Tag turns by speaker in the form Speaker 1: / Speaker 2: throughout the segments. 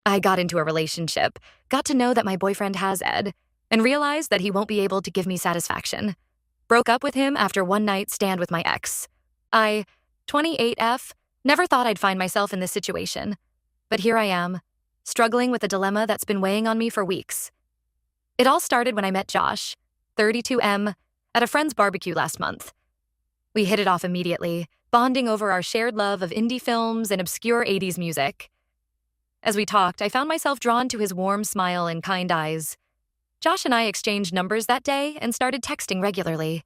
Speaker 1: I got into a relationship, got to know that my boyfriend has Ed, and realized that he won't be able to give me satisfaction. Broke up with him after one night stand with my ex. I, 28F, never thought I'd find myself in this situation. But here I am, struggling with a dilemma that's been weighing on me for weeks. It all started when I met Josh, 32M, at a friend's barbecue last month. We hit it off immediately, bonding over our shared love of indie films and obscure 80s music. As we talked, I found myself drawn to his warm smile and kind eyes. Josh and I exchanged numbers that day and started texting regularly.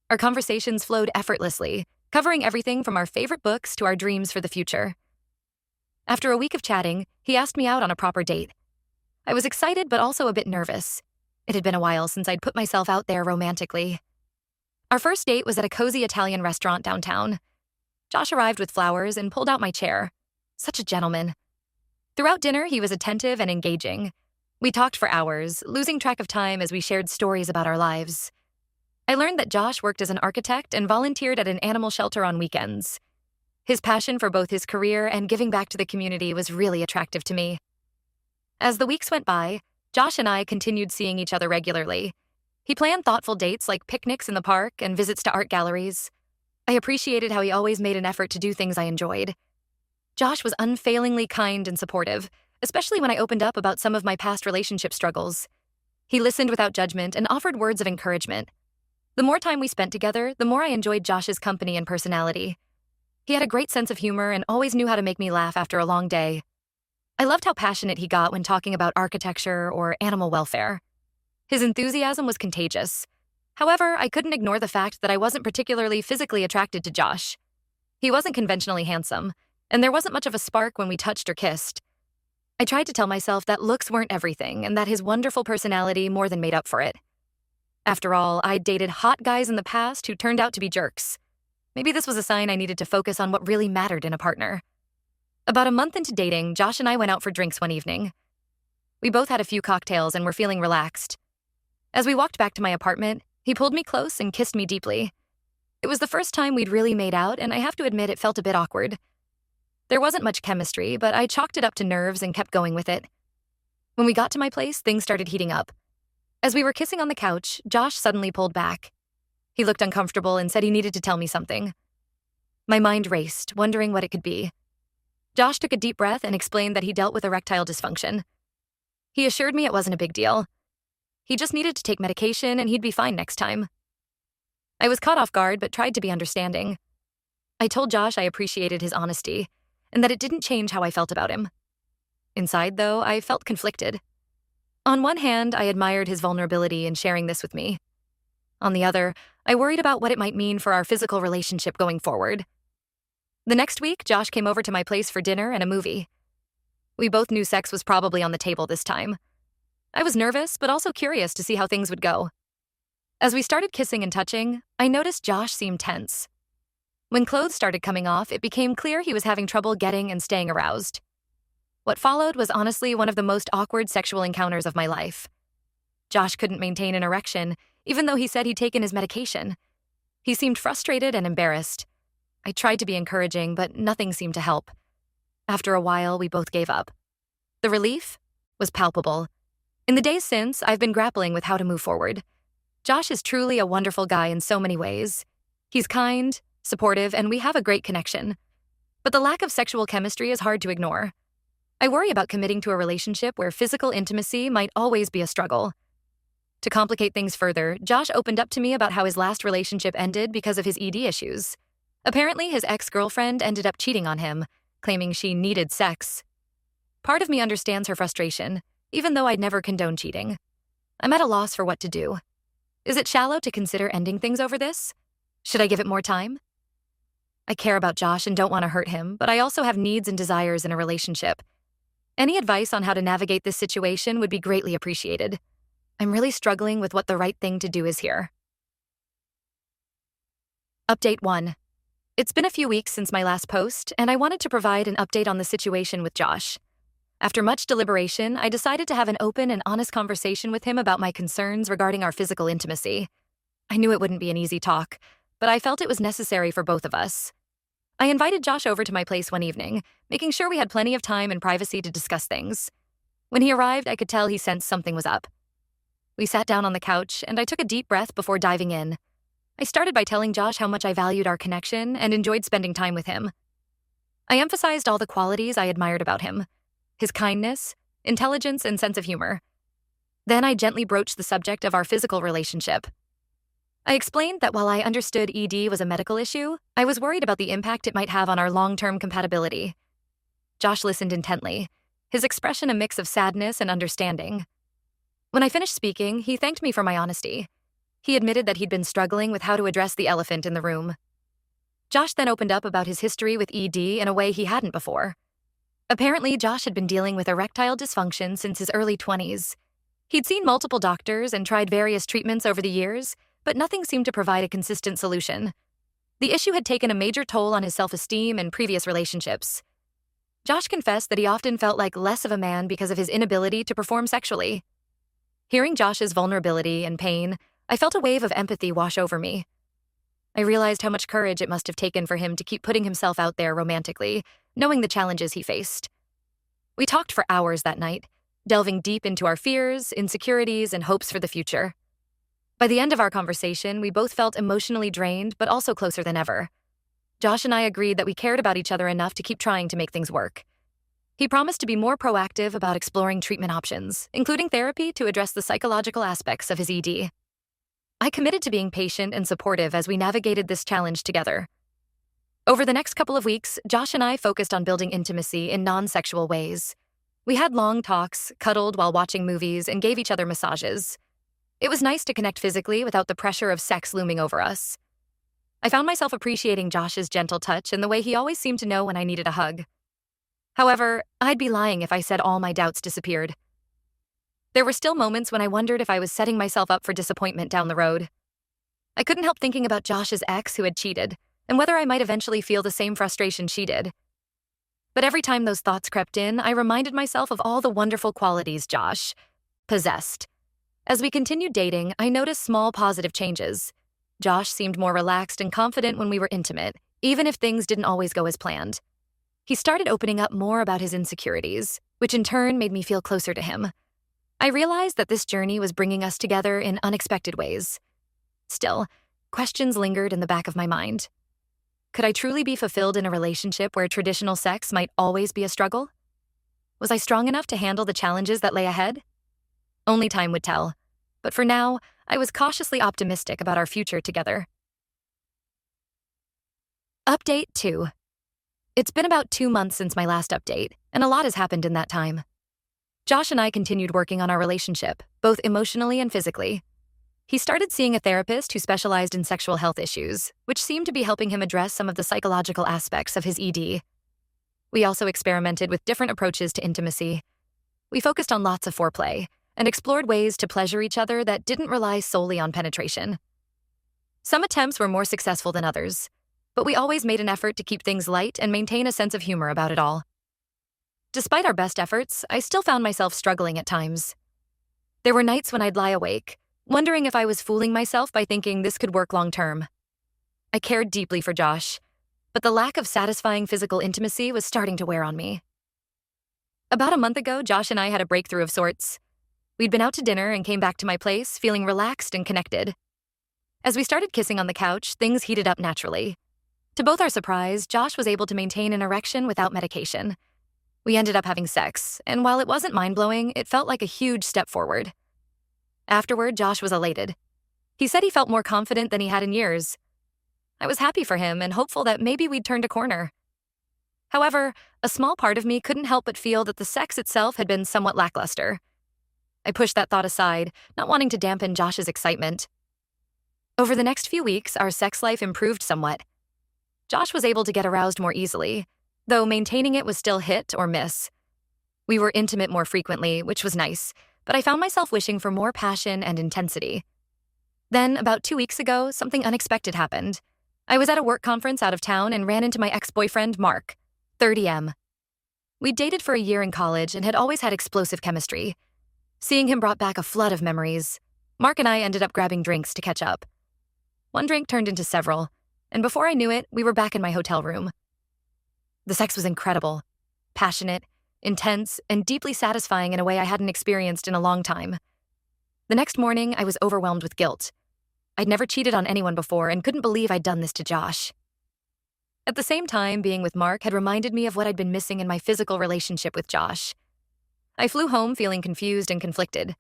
Speaker 1: Our conversations flowed effortlessly, covering everything from our favorite books to our dreams for the future. After a week of chatting, he asked me out on a proper date. I was excited but also a bit nervous. It had been a while since I'd put myself out there romantically. Our first date was at a cozy Italian restaurant downtown. Josh arrived with flowers and pulled out my chair. Such a gentleman. Throughout dinner, he was attentive and engaging. We talked for hours, losing track of time as we shared stories about our lives. I learned that Josh worked as an architect and volunteered at an animal shelter on weekends. His passion for both his career and giving back to the community was really attractive to me. As the weeks went by, Josh and I continued seeing each other regularly. He planned thoughtful dates like picnics in the park and visits to art galleries. I appreciated how he always made an effort to do things I enjoyed. Josh was unfailingly kind and supportive, especially when I opened up about some of my past relationship struggles. He listened without judgment and offered words of encouragement. The more time we spent together, the more I enjoyed Josh's company and personality. He had a great sense of humor and always knew how to make me laugh after a long day. I loved how passionate he got when talking about architecture or animal welfare. His enthusiasm was contagious. However, I couldn't ignore the fact that I wasn't particularly physically attracted to Josh. He wasn't conventionally handsome, and there wasn't much of a spark when we touched or kissed. I tried to tell myself that looks weren't everything and that his wonderful personality more than made up for it. After all, I'd dated hot guys in the past who turned out to be jerks. Maybe this was a sign I needed to focus on what really mattered in a partner. About a month into dating, Josh and I went out for drinks one evening. We both had a few cocktails and were feeling relaxed. As we walked back to my apartment, he pulled me close and kissed me deeply. It was the first time we'd really made out, and I have to admit it felt a bit awkward. There wasn't much chemistry, but I chalked it up to nerves and kept going with it. When we got to my place, things started heating up. As we were kissing on the couch, Josh suddenly pulled back. He looked uncomfortable and said he needed to tell me something. My mind raced, wondering what it could be. Josh took a deep breath and explained that he dealt with erectile dysfunction. He assured me it wasn't a big deal. He just needed to take medication and he'd be fine next time. I was caught off guard but tried to be understanding. I told Josh I appreciated his honesty and that it didn't change how I felt about him. Inside, though, I felt conflicted. On one hand, I admired his vulnerability in sharing this with me. On the other, I worried about what it might mean for our physical relationship going forward. The next week, Josh came over to my place for dinner and a movie. We both knew sex was probably on the table this time. I was nervous, but also curious to see how things would go. As we started kissing and touching, I noticed Josh seemed tense. When clothes started coming off, it became clear he was having trouble getting and staying aroused. What followed was honestly one of the most awkward sexual encounters of my life. Josh couldn't maintain an erection, even though he said he'd taken his medication. He seemed frustrated and embarrassed. I tried to be encouraging, but nothing seemed to help. After a while, we both gave up. The relief was palpable. In the days since, I've been grappling with how to move forward. Josh is truly a wonderful guy in so many ways. He's kind, supportive, and we have a great connection. But the lack of sexual chemistry is hard to ignore. I worry about committing to a relationship where physical intimacy might always be a struggle. To complicate things further, Josh opened up to me about how his last relationship ended because of his ED issues. Apparently, his ex-girlfriend ended up cheating on him, claiming she needed sex. Part of me understands her frustration, even though I'd never condone cheating. I'm at a loss for what to do. Is it shallow to consider ending things over this? Should I give it more time? I care about Josh and don't want to hurt him, but I also have needs and desires in a relationship. Any advice on how to navigate this situation would be greatly appreciated. I'm really struggling with what the right thing to do is here. Update 1. It's been a few weeks since my last post, and I wanted to provide an update on the situation with Josh. After much deliberation, I decided to have an open and honest conversation with him about my concerns regarding our physical intimacy. I knew it wouldn't be an easy talk, but I felt it was necessary for both of us. I invited Josh over to my place one evening, making sure we had plenty of time and privacy to discuss things. When he arrived, I could tell he sensed something was up. We sat down on the couch, and I took a deep breath before diving in. I started by telling Josh how much I valued our connection and enjoyed spending time with him. I emphasized all the qualities I admired about him: his kindness, intelligence, and sense of humor. Then I gently broached the subject of our physical relationship. I explained that while I understood ED was a medical issue, I was worried about the impact it might have on our long-term compatibility. Josh listened intently, his expression a mix of sadness and understanding. When I finished speaking, he thanked me for my honesty. He admitted that he'd been struggling with how to address the elephant in the room. Josh then opened up about his history with ED in a way he hadn't before. Apparently, Josh had been dealing with erectile dysfunction since his early 20s. He'd seen multiple doctors and tried various treatments over the years, but nothing seemed to provide a consistent solution. The issue had taken a major toll on his self-esteem and previous relationships. Josh confessed that he often felt like less of a man because of his inability to perform sexually. Hearing Josh's vulnerability and pain, I felt a wave of empathy wash over me. I realized how much courage it must have taken for him to keep putting himself out there romantically, knowing the challenges he faced. We talked for hours that night, delving deep into our fears, insecurities, and hopes for the future. By the end of our conversation, we both felt emotionally drained, but also closer than ever. Josh and I agreed that we cared about each other enough to keep trying to make things work. He promised to be more proactive about exploring treatment options, including therapy to address the psychological aspects of his ED. I committed to being patient and supportive as we navigated this challenge together. Over the next couple of weeks, Josh and I focused on building intimacy in non-sexual ways. We had long talks, cuddled while watching movies, and gave each other massages. It was nice to connect physically without the pressure of sex looming over us. I found myself appreciating Josh's gentle touch and the way he always seemed to know when I needed a hug. However, I'd be lying if I said all my doubts disappeared. There were still moments when I wondered if I was setting myself up for disappointment down the road. I couldn't help thinking about Josh's ex who had cheated, and whether I might eventually feel the same frustration she did. But every time those thoughts crept in, I reminded myself of all the wonderful qualities Josh possessed. As we continued dating, I noticed small positive changes. Josh seemed more relaxed and confident when we were intimate, even if things didn't always go as planned. He started opening up more about his insecurities, which in turn made me feel closer to him. I realized that this journey was bringing us together in unexpected ways. Still, questions lingered in the back of my mind. Could I truly be fulfilled in a relationship where traditional sex might always be a struggle? Was I strong enough to handle the challenges that lay ahead? Only time would tell. But for now, I was cautiously optimistic about our future together. Update 2. It's been about 2 months since my last update, and a lot has happened in that time. Josh and I continued working on our relationship, both emotionally and physically. He started seeing a therapist who specialized in sexual health issues, which seemed to be helping him address some of the psychological aspects of his ED. We also experimented with different approaches to intimacy. We focused on lots of foreplay and explored ways to pleasure each other that didn't rely solely on penetration. Some attempts were more successful than others, but we always made an effort to keep things light and maintain a sense of humor about it all. Despite our best efforts, I still found myself struggling at times. There were nights when I'd lie awake, wondering if I was fooling myself by thinking this could work long-term. I cared deeply for Josh, but the lack of satisfying physical intimacy was starting to wear on me. About a month ago, Josh and I had a breakthrough of sorts. We'd been out to dinner and came back to my place, feeling relaxed and connected. As we started kissing on the couch, things heated up naturally. To both our surprise, Josh was able to maintain an erection without medication. We ended up having sex, and while it wasn't mind-blowing, it felt like a huge step forward. Afterward, Josh was elated. He said he felt more confident than he had in years. I was happy for him and hopeful that maybe we'd turned a corner. However, a small part of me couldn't help but feel that the sex itself had been somewhat lackluster. I pushed that thought aside, not wanting to dampen Josh's excitement. Over the next few weeks, our sex life improved somewhat. Josh was able to get aroused more easily, though maintaining it was still hit or miss. We were intimate more frequently, which was nice, but I found myself wishing for more passion and intensity. Then, about 2 weeks ago, something unexpected happened. I was at a work conference out of town and ran into my ex-boyfriend, Mark, 30M. We'd dated for a year in college and had always had explosive chemistry. Seeing him brought back a flood of memories. Mark and I ended up grabbing drinks to catch up. One drink turned into several, and before I knew it, we were back in my hotel room. The sex was incredible, passionate, intense, and deeply satisfying in a way I hadn't experienced in a long time. The next morning, I was overwhelmed with guilt. I'd never cheated on anyone before and couldn't believe I'd done this to Josh. At the same time, being with Mark had reminded me of what I'd been missing in my physical relationship with Josh. I flew home feeling confused and conflicted.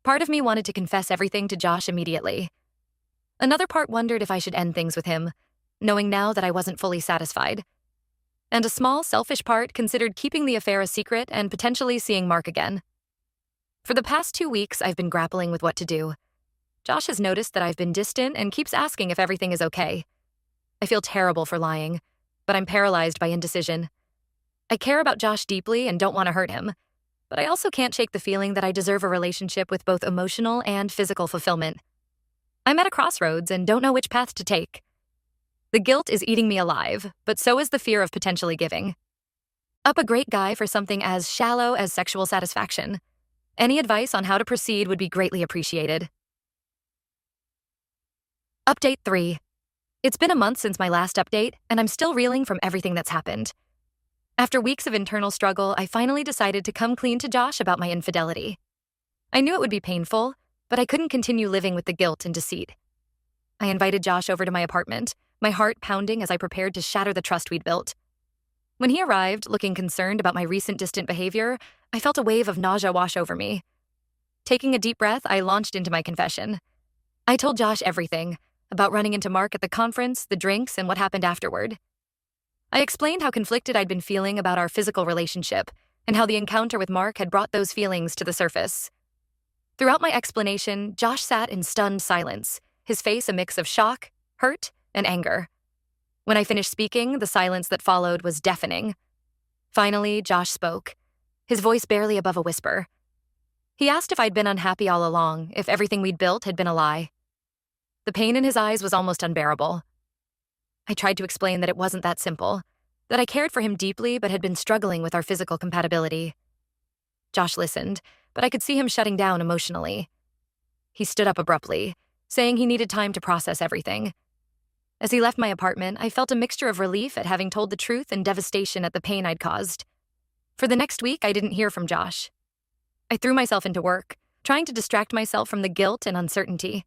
Speaker 1: Part of me wanted to confess everything to Josh immediately. Another part wondered if I should end things with him, knowing now that I wasn't fully satisfied. And a small, selfish part considered keeping the affair a secret and potentially seeing Mark again. For the past 2 weeks, I've been grappling with what to do. Josh has noticed that I've been distant and keeps asking if everything is okay. I feel terrible for lying, but I'm paralyzed by indecision. I care about Josh deeply and don't want to hurt him, but I also can't shake the feeling that I deserve a relationship with both emotional and physical fulfillment. I'm at a crossroads and don't know which path to take. The guilt is eating me alive, but so is the fear of potentially giving up a great guy for something as shallow as sexual satisfaction. Any advice on how to proceed would be greatly appreciated. Update 3. It's been a month since my last update, and I'm still reeling from everything that's happened. After weeks of internal struggle, I finally decided to come clean to Josh about my infidelity. I knew it would be painful, but I couldn't continue living with the guilt and deceit. I invited Josh over to my apartment, my heart pounding as I prepared to shatter the trust we'd built. When he arrived, looking concerned about my recent distant behavior, I felt a wave of nausea wash over me. Taking a deep breath, I launched into my confession. I told Josh everything, about running into Mark at the conference, the drinks, and what happened afterward. I explained how conflicted I'd been feeling about our physical relationship, and how the encounter with Mark had brought those feelings to the surface. Throughout my explanation, Josh sat in stunned silence, his face a mix of shock, hurt, and anger. When I finished speaking, the silence that followed was deafening. Finally, Josh spoke, his voice barely above a whisper. He asked if I'd been unhappy all along, if everything we'd built had been a lie. The pain in his eyes was almost unbearable. I tried to explain that it wasn't that simple, that I cared for him deeply but had been struggling with our physical compatibility. Josh listened, but I could see him shutting down emotionally. He stood up abruptly, saying he needed time to process everything. As he left my apartment, I felt a mixture of relief at having told the truth and devastation at the pain I'd caused. For the next week, I didn't hear from Josh. I threw myself into work, trying to distract myself from the guilt and uncertainty.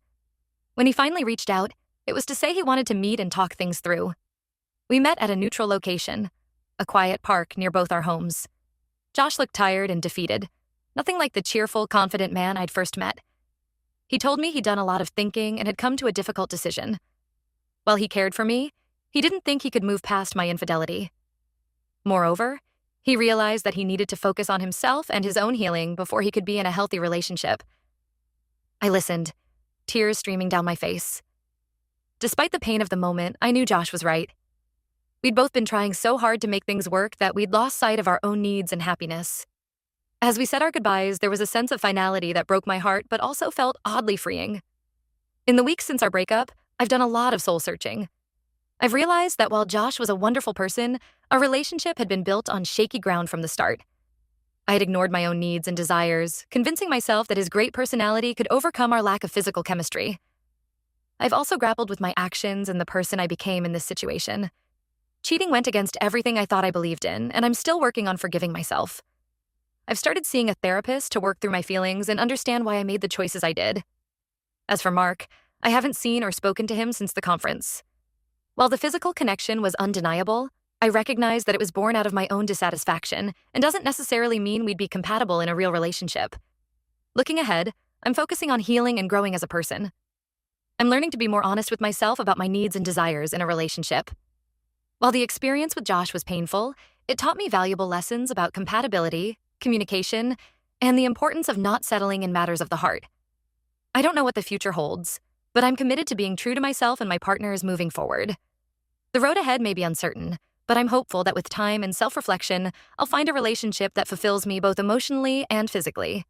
Speaker 1: When he finally reached out, it was to say he wanted to meet and talk things through. We met at a neutral location, a quiet park near both our homes. Josh looked tired and defeated, nothing like the cheerful, confident man I'd first met. He told me he'd done a lot of thinking and had come to a difficult decision. While he cared for me, he didn't think he could move past my infidelity. Moreover, he realized that he needed to focus on himself and his own healing before he could be in a healthy relationship. I listened, tears streaming down my face. Despite the pain of the moment, I knew Josh was right. We'd both been trying so hard to make things work that we'd lost sight of our own needs and happiness. As we said our goodbyes, there was a sense of finality that broke my heart but also felt oddly freeing. In the weeks since our breakup, I've done a lot of soul-searching. I've realized that while Josh was a wonderful person, our relationship had been built on shaky ground from the start. I had ignored my own needs and desires, convincing myself that his great personality could overcome our lack of physical chemistry. I've also grappled with my actions and the person I became in this situation. Cheating went against everything I thought I believed in, and I'm still working on forgiving myself. I've started seeing a therapist to work through my feelings and understand why I made the choices I did. As for Mark, I haven't seen or spoken to him since the conference. While the physical connection was undeniable, I recognize that it was born out of my own dissatisfaction and doesn't necessarily mean we'd be compatible in a real relationship. Looking ahead, I'm focusing on healing and growing as a person. I'm learning to be more honest with myself about my needs and desires in a relationship. While the experience with Josh was painful, it taught me valuable lessons about compatibility, communication, and the importance of not settling in matters of the heart. I don't know what the future holds, but I'm committed to being true to myself and my partners moving forward. The road ahead may be uncertain, but I'm hopeful that with time and self-reflection, I'll find a relationship that fulfills me both emotionally and physically.